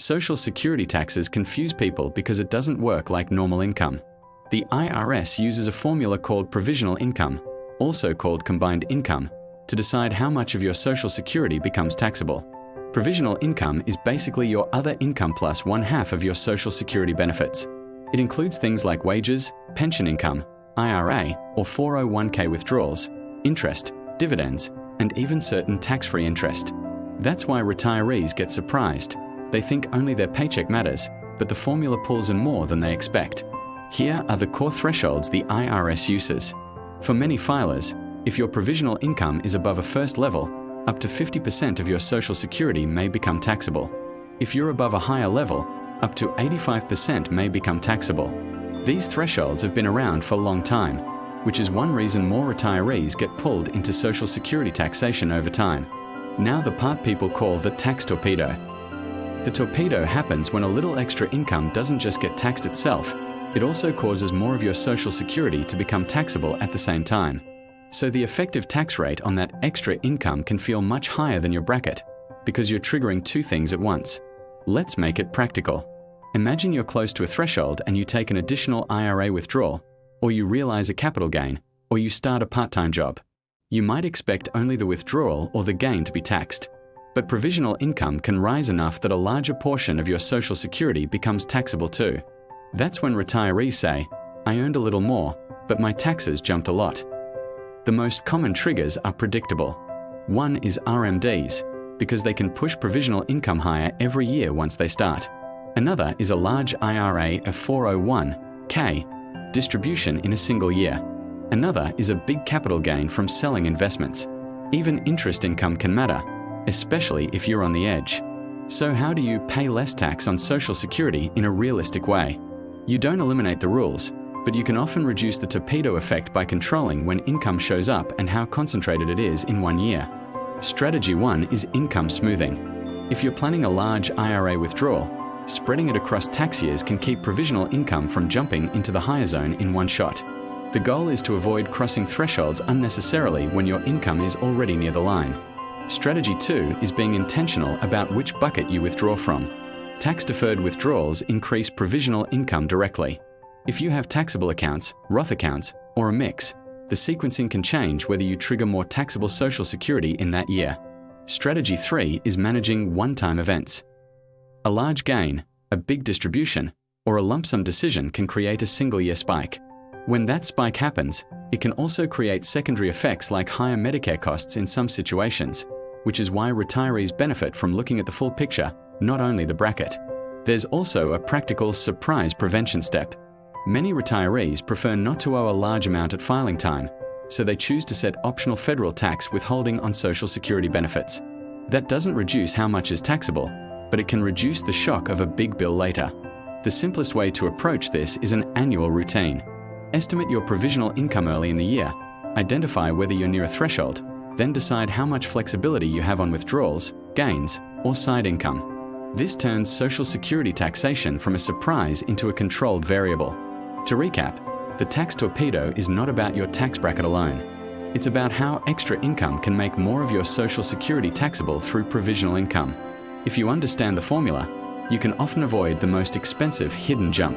Social Security taxes confuse people because it doesn't work like normal income. The IRS uses a formula called provisional income, also called combined income, to decide how much of your Social Security becomes taxable. Provisional income is basically your other income plus 1/2 of your Social Security benefits. It includes things like wages, pension income, IRA or 401k withdrawals, interest, dividends, and even certain tax-free interest. That's why retirees get surprised. They think only their paycheck matters, but the formula pulls in more than they expect. Here are the core thresholds the IRS uses. For many filers, if your provisional income is above a first level, up to 50% of your Social Security may become taxable. If you're above a higher level, up to 85% may become taxable. These thresholds have been around for a long time, which is one reason more retirees get pulled into Social Security taxation over time. Now the part people call the tax torpedo. The torpedo happens when a little extra income doesn't just get taxed itself, it also causes more of your Social Security to become taxable at the same time. So the effective tax rate on that extra income can feel much higher than your bracket, because you're triggering two things at once. Let's make it practical. Imagine you're close to a threshold and you take an additional IRA withdrawal, or you realize a capital gain, or you start a part-time job. You might expect only the withdrawal or the gain to be taxed. But provisional income can rise enough that a larger portion of your Social Security becomes taxable too. That's when retirees say, "I earned a little more, but my taxes jumped a lot." The most common triggers are predictable. One is RMDs, because they can push provisional income higher every year once they start. Another is a large IRA or 401k distribution in a single year. Another is a big capital gain from selling investments. Even interest income can matter, especially if you're on the edge. So how do you pay less tax on Social Security in a realistic way? You don't eliminate the rules, but you can often reduce the torpedo effect by controlling when income shows up and how concentrated it is in one year. Strategy 1 is income smoothing. If you're planning a large IRA withdrawal, spreading it across tax years can keep provisional income from jumping into the higher zone in one shot. The goal is to avoid crossing thresholds unnecessarily when your income is already near the line. Strategy 2 is being intentional about which bucket you withdraw from. Tax-deferred withdrawals increase provisional income directly. If you have taxable accounts, Roth accounts, or a mix, the sequencing can change whether you trigger more taxable Social Security in that year. Strategy 3 is managing one-time events. A large gain, a big distribution, or a lump sum decision can create a single-year spike. When that spike happens, it can also create secondary effects like higher Medicare costs in some situations, which is why retirees benefit from looking at the full picture, not only the bracket. There's also a practical surprise prevention step. Many retirees prefer not to owe a large amount at filing time, so they choose to set optional federal tax withholding on Social Security benefits. That doesn't reduce how much is taxable, but it can reduce the shock of a big bill later. The simplest way to approach this is an annual routine. Estimate your provisional income early in the year, identify whether you're near a threshold, then decide how much flexibility you have on withdrawals, gains, or side income. This turns Social Security taxation from a surprise into a controlled variable. To recap, the tax torpedo is not about your tax bracket alone. It's about how extra income can make more of your Social Security taxable through provisional income. If you understand the formula, you can often avoid the most expensive hidden jump.